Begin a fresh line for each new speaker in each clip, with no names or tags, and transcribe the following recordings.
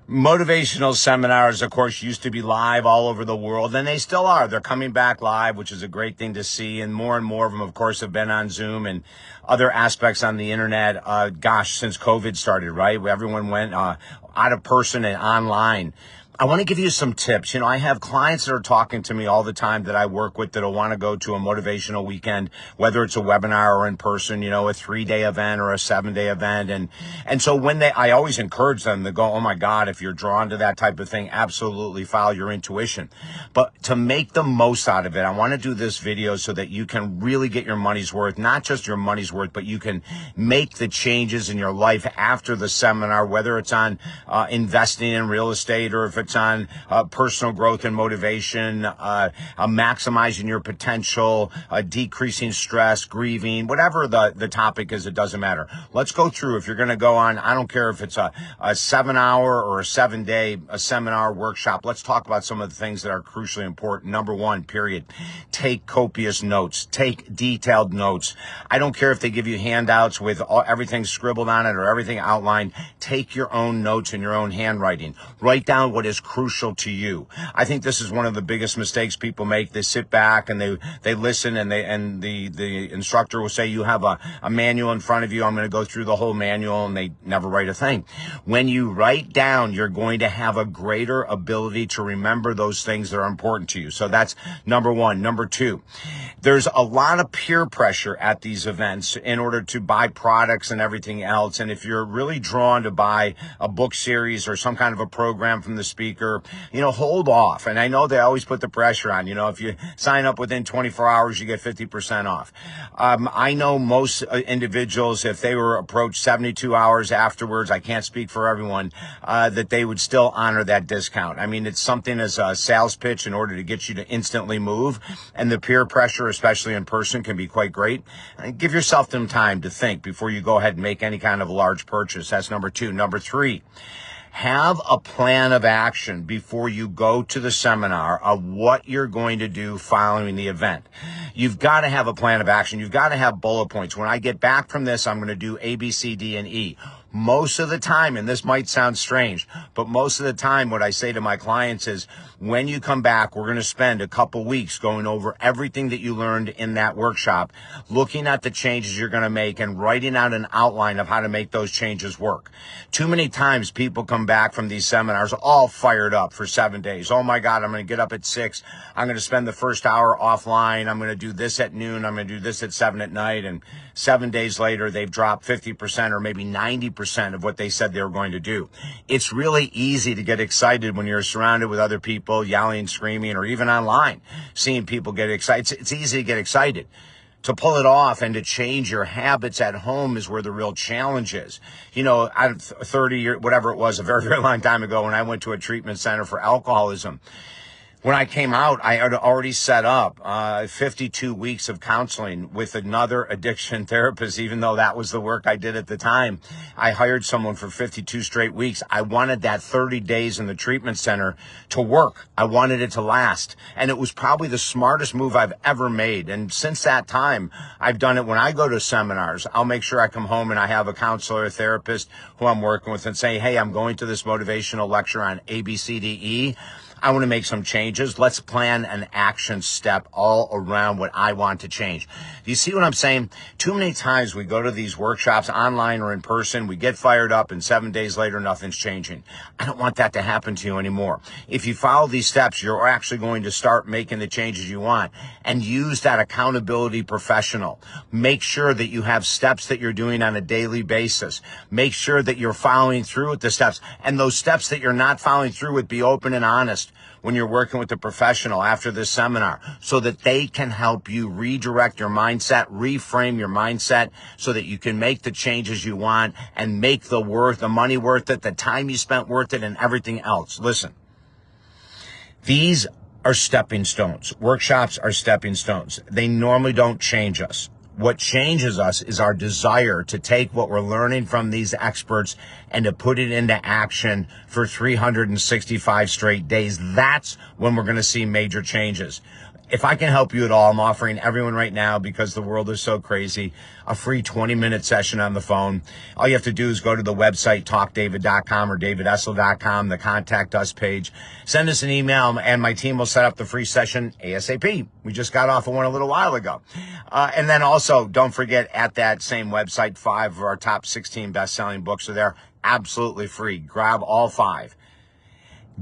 Motivational seminars, of course, used to be live all over the world, and they still are. They're coming back live, which is a great thing to see. And more of them, of course, have been on Zoom and other aspects on the internet. Since COVID started, right? Everyone went out of person and online. I want to give you some tips. I have clients that are talking to me all the time that I work with that'll want to go to a motivational weekend, whether it's a webinar or in person, a 3-day event or a 7-day event. And so I always encourage them to go, oh my God, if you're drawn to that type of thing, absolutely follow your intuition. But to make the most out of it, I want to do this video so that you can really get your money's worth, not just your money's worth, but you can make the changes in your life after the seminar, whether it's on investing in real estate or if it's on personal growth and motivation, maximizing your potential, decreasing stress, grieving, whatever the topic is, it doesn't matter. Let's go through. If you're going to go on, I don't care if it's a 7-hour or a 7-day seminar workshop, let's talk about some of the things that are crucially important. Number one, period. Take copious notes. Take detailed notes. I don't care if they give you handouts with everything scribbled on it or everything outlined. Take your own notes in your own handwriting. Write down what is crucial to you. I think this is one of the biggest mistakes people make. They sit back and they listen, and the instructor will say, you have a manual in front of you. I'm going to go through the whole manual, and they never write a thing. When you write down, you're going to have a greater ability to remember those things that are important to you. So that's number one. Number two, there's a lot of peer pressure at these events in order to buy products and everything else. And if you're really drawn to buy a book series or some kind of a program from the speaker, hold off. And I know they always put the pressure on, if you sign up within 24 hours, you get 50% off. I know most individuals, if they were approached 72 hours afterwards, I can't speak for everyone, that they would still honor that discount. I mean, it's something as a sales pitch in order to get you to instantly move. And the peer pressure, especially in person, can be quite great. Give yourself some time to think before you go ahead and make any kind of large purchase. That's number two. Number three, have a plan of action before you go to the seminar of what you're going to do following the event. You've got to have a plan of action. You've got to have bullet points. When I get back from this, I'm going to do A, B, C, D, and E. Most of the time, and this might sound strange, but most of the time what I say to my clients is, when you come back, we're going to spend a couple weeks going over everything that you learned in that workshop, looking at the changes you're going to make and writing out an outline of how to make those changes work. Too many times people come back from these seminars all fired up for 7 days. Oh my God, I'm going to get up at 6. I'm going to spend the first hour offline. I'm going to do this at noon. I'm going to do this at 7 at night. And 7 days later, they've dropped 50% or maybe 90% of what they said they were going to do. It's really easy to get excited when you're surrounded with other people yelling, screaming, or even online, seeing people get excited. It's easy to get excited. To pull it off and to change your habits at home is where the real challenge is. Out of 30 years, whatever it was, a very, very long time ago, when I went to a treatment center for alcoholism, when I came out, I had already set up 52 weeks of counseling with another addiction therapist, even though that was the work I did at the time. I hired someone for 52 straight weeks. I wanted that 30 days in the treatment center to work. I wanted it to last. And it was probably the smartest move I've ever made. And since that time, I've done it when I go to seminars. I'll make sure I come home and I have a counselor, a therapist who I'm working with, and say, hey, I'm going to this motivational lecture on A, B, C, D, E. I want to make some changes. Let's plan an action step all around what I want to change. Do you see what I'm saying? Too many times we go to these workshops online or in person, we get fired up, and 7 days later, nothing's changing. I don't want that to happen to you anymore. If you follow these steps, you're actually going to start making the changes you want, and use that accountability professional. Make sure that you have steps that you're doing on a daily basis. Make sure that you're following through with the steps, and those steps that you're not following through with, be open and honest when you're working with a professional after this seminar, so that they can help you redirect your mindset, reframe your mindset, so that you can make the changes you want and make the money worth it, the time you spent worth it, and everything else. Listen, these are stepping stones. Workshops are stepping stones. They normally don't change us. What changes us is our desire to take what we're learning from these experts and to put it into action for 365 straight days. That's when we're going to see major changes. If I can help you at all, I'm offering everyone right now, because the world is so crazy, a free 20-minute session on the phone. All you have to do is go to the website, talkdavid.com or davidessel.com, the contact us page. Send us an email, and my team will set up the free session ASAP. We just got off of one a little while ago. And then also, don't forget, at that same website, 5 of our top 16 best-selling books are there, absolutely free. Grab all 5.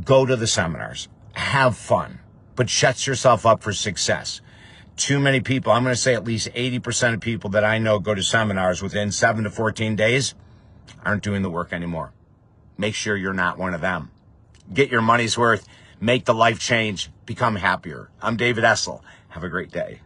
Go to the seminars. Have fun. But sets yourself up for success. Too many people, I'm going to say at least 80% of people that I know go to seminars within 7 to 14 days aren't doing the work anymore. Make sure you're not one of them. Get your money's worth, make the life change, become happier. I'm David Essel. Have a great day.